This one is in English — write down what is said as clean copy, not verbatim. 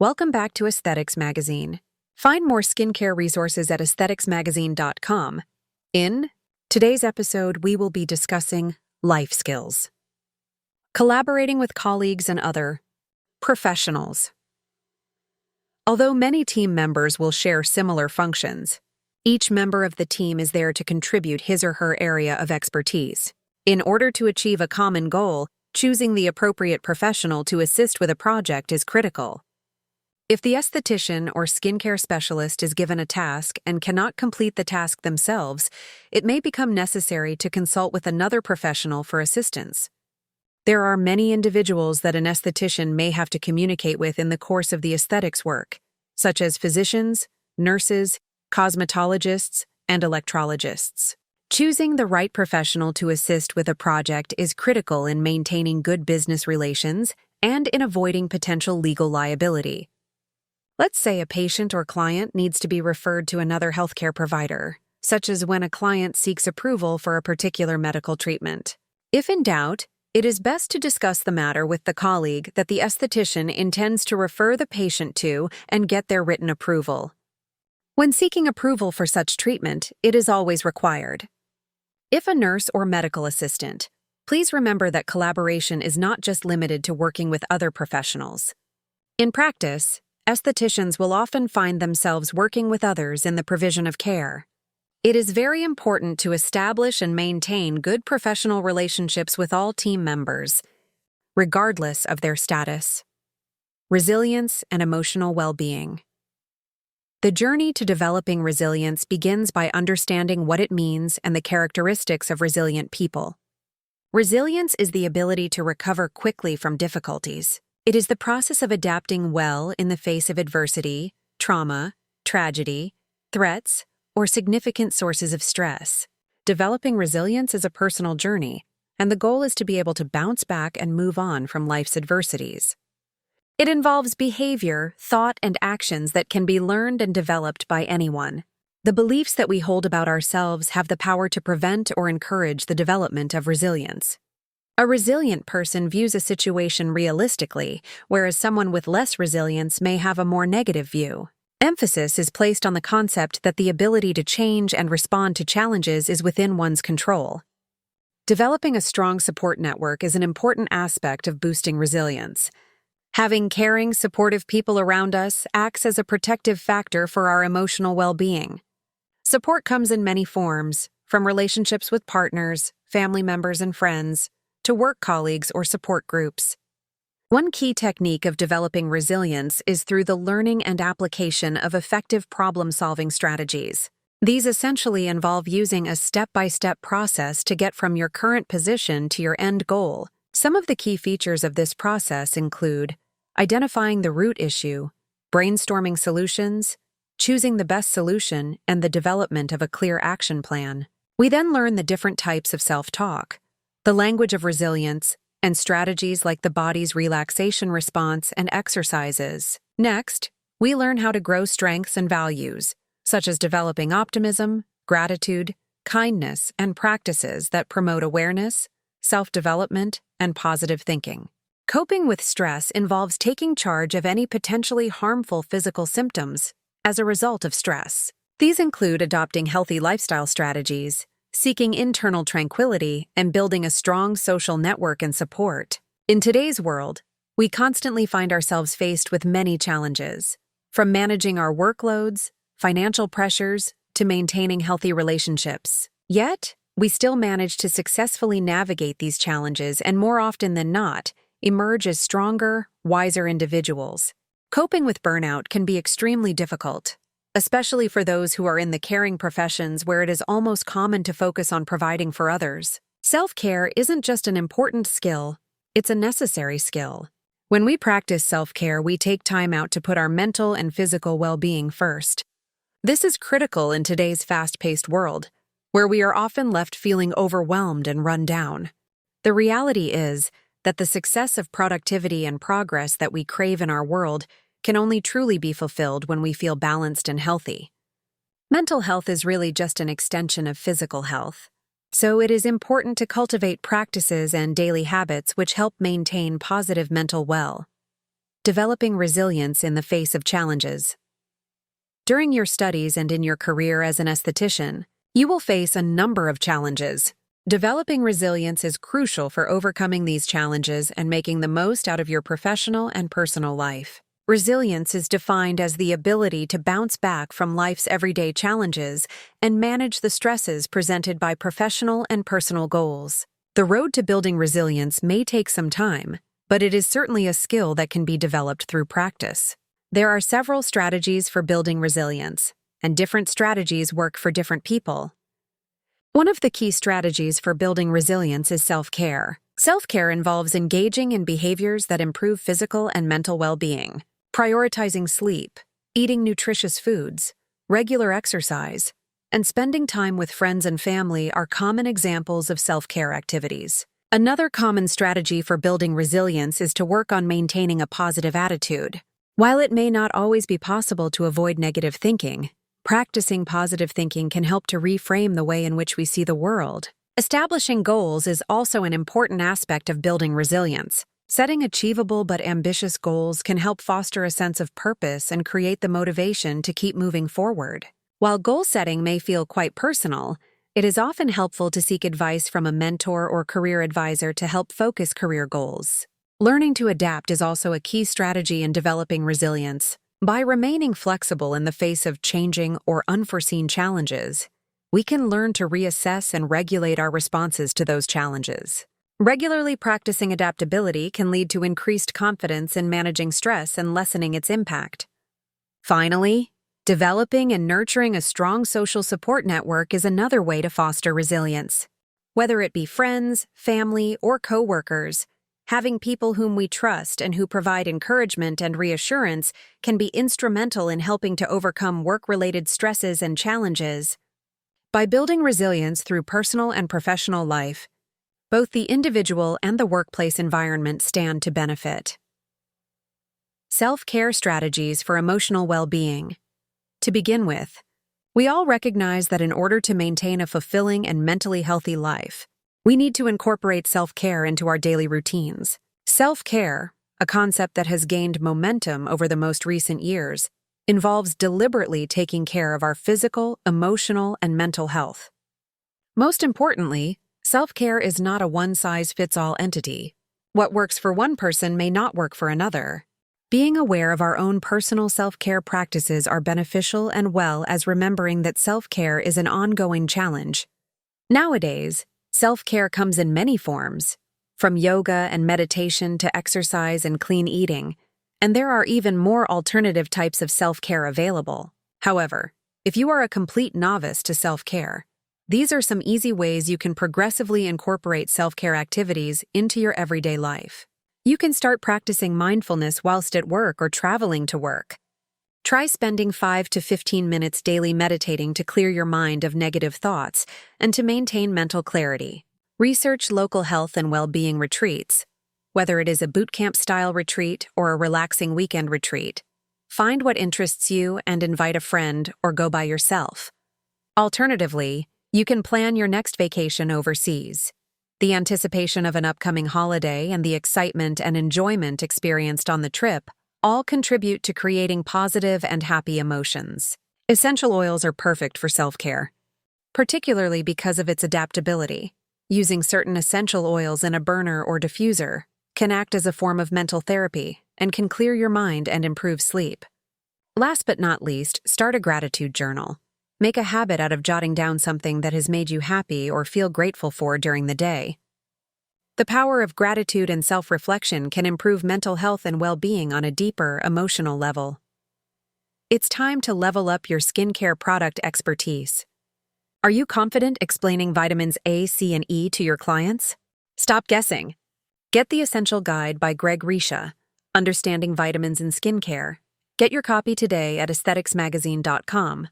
Welcome back to Aesthetics Magazine. Find more skincare resources at aestheticsmagazine.com. In today's episode, we will be discussing life skills, collaborating with colleagues and other professionals. Although many team members will share similar functions, each member of the team is there to contribute his or her area of expertise. In order to achieve a common goal, choosing the appropriate professional to assist with a project is critical. If the esthetician or skincare specialist is given a task and cannot complete the task themselves, it may become necessary to consult with another professional for assistance. There are many individuals that an esthetician may have to communicate with in the course of the aesthetics work, such as physicians, nurses, cosmetologists, and electrologists. Choosing the right professional to assist with a project is critical in maintaining good business relations and in avoiding potential legal liability. Let's say a patient or client needs to be referred to another healthcare provider, such as when a client seeks approval for a particular medical treatment. If in doubt, it is best to discuss the matter with the colleague that the esthetician intends to refer the patient to and get their written approval. When seeking approval for such treatment, it is always required. If a nurse or medical assistant, please remember that collaboration is not just limited to working with other professionals. In practice, estheticians will often find themselves working with others in the provision of care. It is very important to establish and maintain good professional relationships with all team members, regardless of their status. Resilience and emotional well-being. The journey to developing resilience begins by understanding what it means and the characteristics of resilient people. Resilience is the ability to recover quickly from difficulties. It is the process of adapting well in the face of adversity, trauma, tragedy, threats, or significant sources of stress. Developing resilience is a personal journey, and the goal is to be able to bounce back and move on from life's adversities. It involves behavior, thought, and actions that can be learned and developed by anyone. The beliefs that we hold about ourselves have the power to prevent or encourage the development of resilience. A resilient person views a situation realistically, whereas someone with less resilience may have a more negative view. Emphasis is placed on the concept that the ability to change and respond to challenges is within one's control. Developing a strong support network is an important aspect of boosting resilience. Having caring, supportive people around us acts as a protective factor for our emotional well-being. Support comes in many forms, from relationships with partners, family members, and friends, to work colleagues or support groups. One key technique of developing resilience is through the learning and application of effective problem-solving strategies. These essentially involve using a step-by-step process to get from your current position to your end goal. Some of the key features of this process include identifying the root issue, brainstorming solutions, choosing the best solution, and the development of a clear action plan. We then learn the different types of self-talk, the language of resilience, and strategies like the body's relaxation response and exercises. Next, we learn how to grow strengths and values, such as developing optimism, gratitude, kindness, and practices that promote awareness, self-development, and positive thinking. Coping with stress involves taking charge of any potentially harmful physical symptoms as a result of stress. These include adopting healthy lifestyle strategies, seeking internal tranquility, and building a strong social network and support. In today's world, we constantly find ourselves faced with many challenges, from managing our workloads, financial pressures, to maintaining healthy relationships. Yet, we still manage to successfully navigate these challenges and, more often than not, emerge as stronger, wiser individuals. Coping with burnout can be extremely difficult, especially for those who are in the caring professions where it is almost common to focus on providing for others. Self-care isn't just an important skill, it's a necessary skill. When we practice self-care, we take time out to put our mental and physical well-being first. This is critical in today's fast-paced world, where we are often left feeling overwhelmed and run down. The reality is that the success of productivity and progress that we crave in our world can only truly be fulfilled when we feel balanced and healthy. Mental health is really just an extension of physical health, so it is important to cultivate practices and daily habits which help maintain positive mental well. Developing resilience in the face of challenges. During your studies and in your career as an esthetician, you will face a number of challenges. Developing resilience is crucial for overcoming these challenges and making the most out of your professional and personal life. Resilience is defined as the ability to bounce back from life's everyday challenges and manage the stresses presented by professional and personal goals. The road to building resilience may take some time, but it is certainly a skill that can be developed through practice. There are several strategies for building resilience, and different strategies work for different people. One of the key strategies for building resilience is self-care. Self-care involves engaging in behaviors that improve physical and mental well-being. Prioritizing sleep, eating nutritious foods, regular exercise, and spending time with friends and family are common examples of self-care activities. Another common strategy for building resilience is to work on maintaining a positive attitude. While it may not always be possible to avoid negative thinking, practicing positive thinking can help to reframe the way in which we see the world. Establishing goals is also an important aspect of building resilience. Setting achievable but ambitious goals can help foster a sense of purpose and create the motivation to keep moving forward. While goal setting may feel quite personal, it is often helpful to seek advice from a mentor or career advisor to help focus career goals. Learning to adapt is also a key strategy in developing resilience. By remaining flexible in the face of changing or unforeseen challenges, we can learn to reassess and regulate our responses to those challenges. Regularly practicing adaptability can lead to increased confidence in managing stress and lessening its impact. Finally, developing and nurturing a strong social support network is another way to foster resilience. Whether it be friends, family, or coworkers, having people whom we trust and who provide encouragement and reassurance can be instrumental in helping to overcome work-related stresses and challenges. By building resilience through personal and professional life, both the individual and the workplace environment stand to benefit. Self-care strategies for emotional well-being. To begin with, we all recognize that in order to maintain a fulfilling and mentally healthy life, we need to incorporate self-care into our daily routines. Self-care, a concept that has gained momentum over the most recent years, involves deliberately taking care of our physical, emotional, and mental health. Most importantly, self-care is not a one-size-fits-all entity. What works for one person may not work for another. Being aware of our own personal self-care practices are beneficial as well as remembering that self-care is an ongoing challenge. Nowadays, self-care comes in many forms, from yoga and meditation to exercise and clean eating, and there are even more alternative types of self-care available. However, if you are a complete novice to self-care, these are some easy ways you can progressively incorporate self-care activities into your everyday life. You can start practicing mindfulness whilst at work or traveling to work. Try spending 5 to 15 minutes daily meditating to clear your mind of negative thoughts and to maintain mental clarity. Research local health and well-being retreats. Whether it is a bootcamp-style retreat or a relaxing weekend retreat, find what interests you and invite a friend or go by yourself. Alternatively, you can plan your next vacation overseas. The anticipation of an upcoming holiday and the excitement and enjoyment experienced on the trip all contribute to creating positive and happy emotions. Essential oils are perfect for self-care, particularly because of its adaptability. Using certain essential oils in a burner or diffuser can act as a form of mental therapy and can clear your mind and improve sleep. Last but not least, start a gratitude journal. Make a habit out of jotting down something that has made you happy or feel grateful for during the day. The power of gratitude and self-reflection can improve mental health and well-being on a deeper, emotional level. It's time to level up your skincare product expertise. Are you confident explaining vitamins A, C, and E to your clients? Stop guessing. Get the Essential Guide by Greg Risha, Understanding Vitamins in Skincare. Get your copy today at aestheticsmagazine.com.